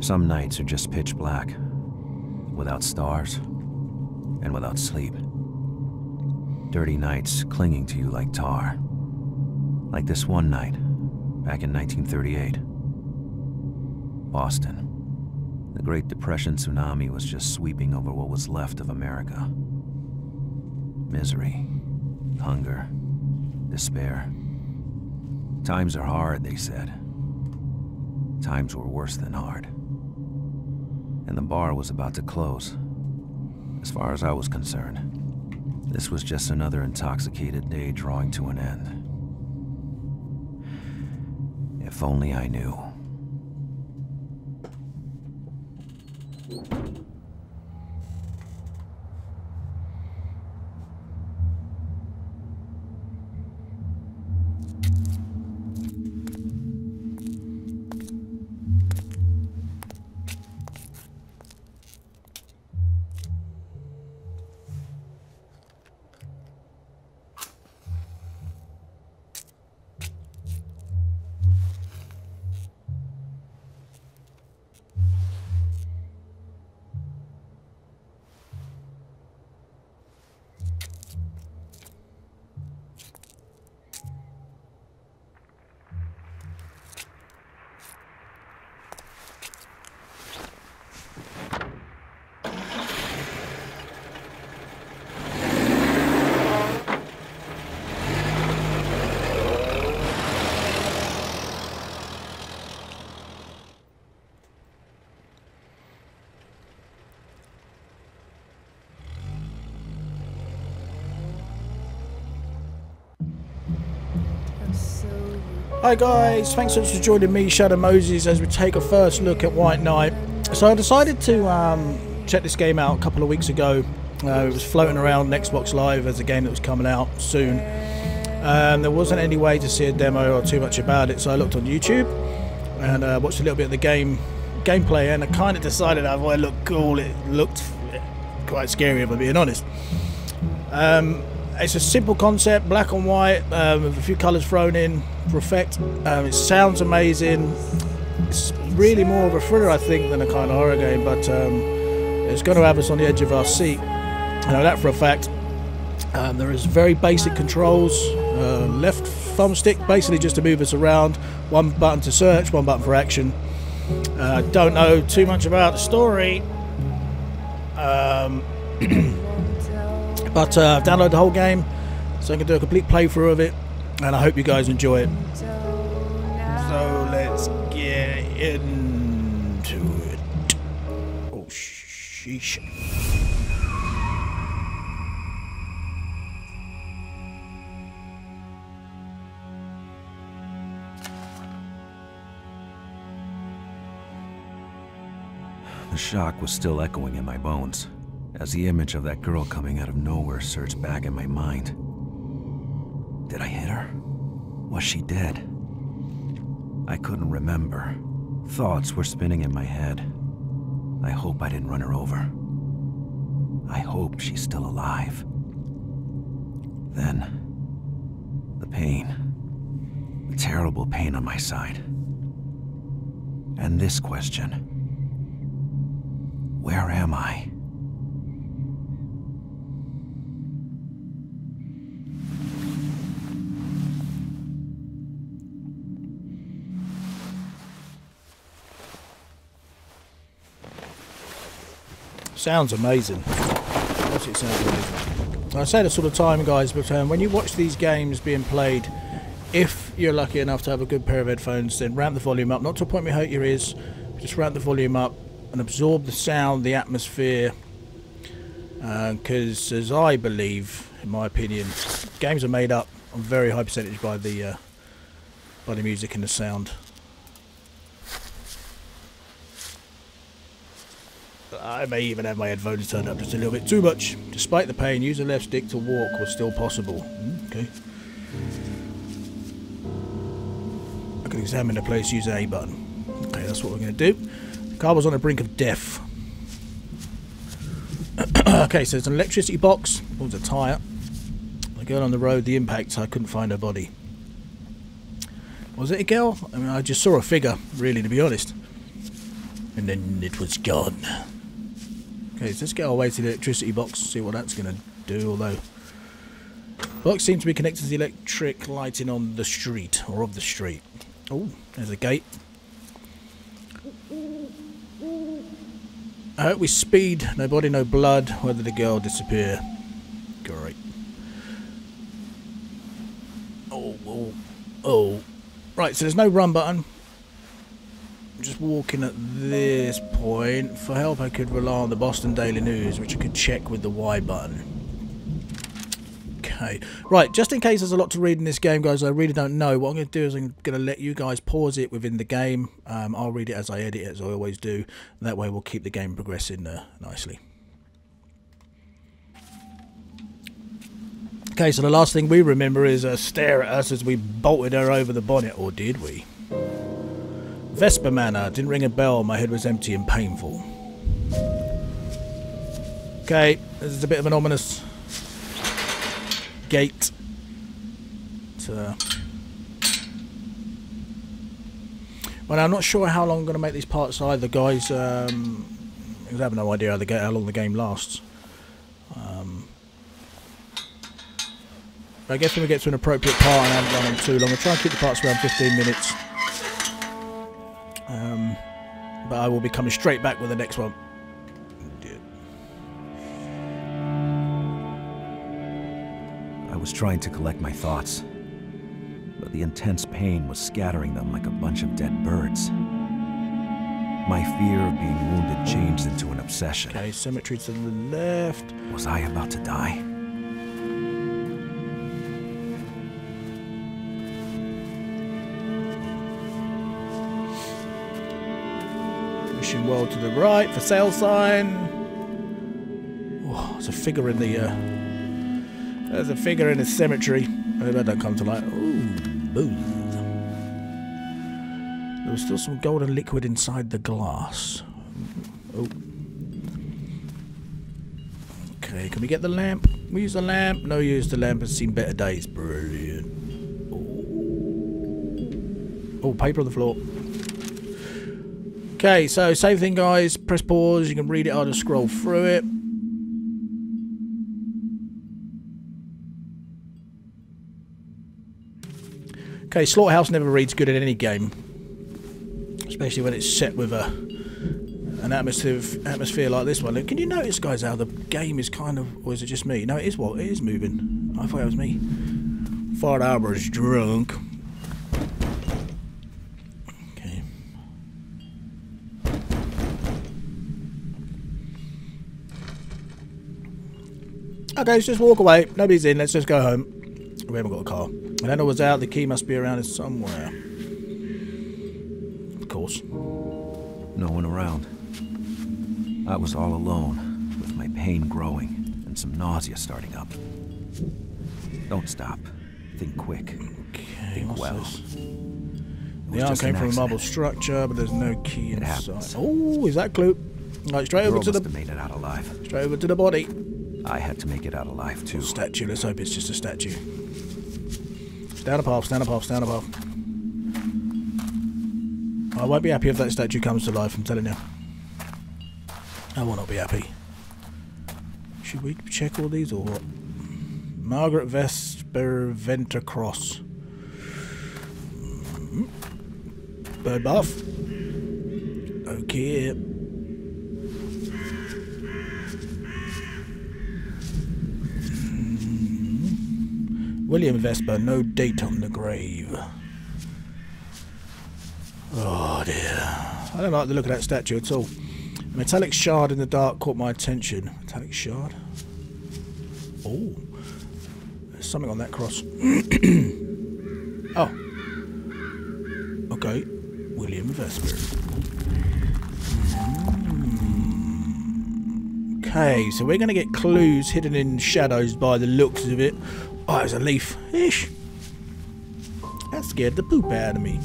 Some nights are just pitch black, without stars, and without sleep. Dirty nights clinging to you like tar. Like this one night, back in 1938. Boston. The Great Depression tsunami was just sweeping over what was left of America. Misery, hunger, despair. Times are hard, they said. Times were worse than hard. And the bar was about to close. As far as I was concerned, this was just another intoxicated day drawing to an end. If only I knew. Hi guys, thanks so much for joining me, Shadow Moses, as we take a first look at White Knight. So I decided to check this game out a couple of weeks ago. It was floating around Xbox Live as a game that was coming out soon. There wasn't any way to see a demo or too much about it, so I looked on YouTube and watched a little bit of the gameplay, and I kind of decided that it looked cool. It looked quite scary, if I'm being honest. It's a simple concept, black and white, with a few colours thrown in for effect. It sounds amazing. It's really more of a thriller, I think, than a kind of horror game, but it's going to have us on the edge of our seat. I know that for a fact. There is very basic controls. Left thumbstick, basically just to move us around. One button to search, one button for action. Don't know too much about the story. But I've downloaded the whole game, so I can do a complete playthrough of it, and I hope you guys enjoy it. So let's get into it. Oh, sheesh. The shock was still echoing in my bones, as the image of that girl coming out of nowhere surged back in my mind. Did I hit her? Was she dead? I couldn't remember. Thoughts were spinning in my head. I hope I didn't run her over. I hope she's still alive. Then, the pain. The terrible pain on my side. And this question. Where am I? Sounds amazing. Honestly, it sounds amazing. I say this all the time, guys, but when you watch these games being played, if you're lucky enough to have a good pair of headphones, then ramp the volume up, not to a point where you hurt your ears, just ramp the volume up and absorb the sound, the atmosphere, because as I believe, in my opinion, games are made up on a very high percentage by the music and the sound. I may even have my headphones turned up just a little bit too much. Despite the pain, use the left stick to walk was still possible. Okay. I can examine the place using A button. Okay, that's what we're going to do. The car was on the brink of death. Okay, so there's an electricity box. There was a tyre. The girl on the road, the impact, I couldn't find her body. Was it a girl? I mean, I just saw a figure, really, to be honest. And then it was gone. Okay, so let's get our way to the electricity box, see what that's going to do, although... box seems to be connected to the electric lighting on the street, or of the street. Oh, there's a gate. I hope we speed, no body, no blood, whether the girl disappear. Great. Oh. Right, so there's no run button. I'm just walking at this point. For help I could rely on the Boston Daily News, which I could check with the Y button. Okay. Right, just in case there's a lot to read in this game, guys, I really don't know. What I'm going to do is I'm going to let you guys pause it within the game. I'll read it as I edit it, as I always do. And that way we'll keep the game progressing nicely. Okay, so the last thing we remember is stare at us as we bolted her over the bonnet, or did we? Vesper Manor. Didn't ring a bell, my head was empty and painful. Okay, this is a bit of an ominous gate. Well, I'm not sure how long I'm going to make these parts either, guys. I have no idea how long the game lasts. I guess when we get to an appropriate part, I haven't run on too long. I'll try and keep the parts around 15 minutes. But I will be coming straight back with the next one. I was trying to collect my thoughts, but the intense pain was scattering them like a bunch of dead birds. My fear of being wounded changed into an obsession. Okay, cemetery to the left. Was I about to die? Wishing well to the right, for sale sign. Oh, there's a figure in the there's a figure in the cemetery. I hope that don't come to light. Ooh, booze. There was still some golden liquid inside the glass. Oh. Okay, can we get the lamp? We use the lamp? No use the lamp, has seen better days. Brilliant. Oh, paper on the floor. Okay, so same thing, guys. Press pause. You can read it. I'll just scroll through it. Okay, Slaughterhouse never reads good in any game, especially when it's set with an atmosphere like this one. Can you notice, guys, how the game is kind of, or is it just me? No, it is. What? It is moving. I thought it was me. Fart Arbor's drunk. Okay, let's just walk away. Nobody's in. Let's just go home. We haven't got a car. I don't know what's out. The key must be around somewhere. Of course. No one around. I was all alone, with my pain growing and some nausea starting up. Don't stop. Think quick. Okay, Think well. The arm came from a marble structure, but there's no key inside. Oh, is that clue? Right, straight over to the. Made it out alive. Straight over to the body. I had to make it out alive too. Statue. Let's hope it's just a statue. Stand up half. Stand up half. Stand up half. I won't be happy if that statue comes to life. I'm telling you. I will not be happy. Should we check all these or what? Margaret Vesper Venter Cross. Bird bath. Okay. William Vesper, no date on the grave. Oh dear. I don't like the look of that statue at all. A metallic shard in the dark caught my attention. Metallic shard? Oh. There's something on that cross. Oh. Okay. William Vesper. Okay, so we're going to get clues hidden in shadows by the looks of it. Oh, there's a leaf. Ish. That scared the poop out of me.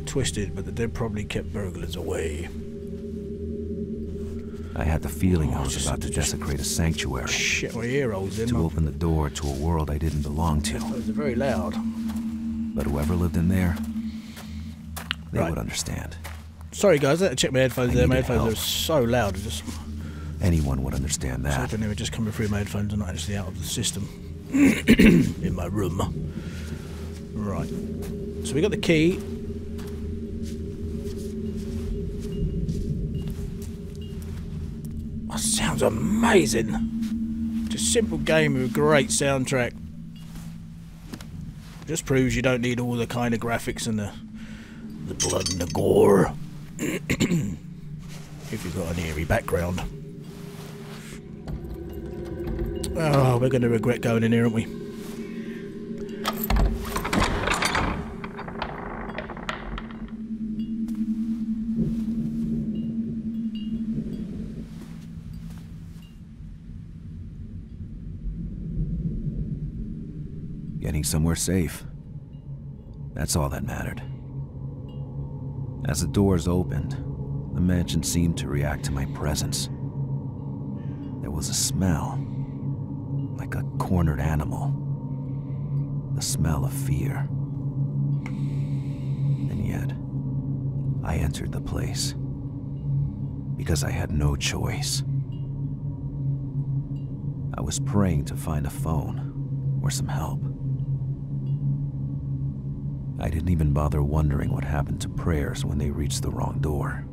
Twisted, but the dead probably kept burglars away. I had the feeling I was about to desecrate a sanctuary. Shit my ear holes in. To open the door to a world I didn't belong to. Those are very loud. But whoever lived in there, They Right. would understand. Sorry guys, I had to check my headphones there. My needed headphones help. are so loud. Just Anyone would understand so that. hoping they were just coming through my headphones and not actually out of the system. In my room. Right. So we got the key. That sounds amazing. Just simple game with a great soundtrack. Just proves you don't need all the kind of graphics and the blood and the gore. If you've got an eerie background. Oh, we're going to regret going in here, aren't we? Getting somewhere safe. That's all that mattered. As the doors opened, the mansion seemed to react to my presence. There was a smell, like a cornered animal. The smell of fear. And yet, I entered the place because I had no choice. I was praying to find a phone or some help. I didn't even bother wondering what happened to prayers when they reached the wrong door.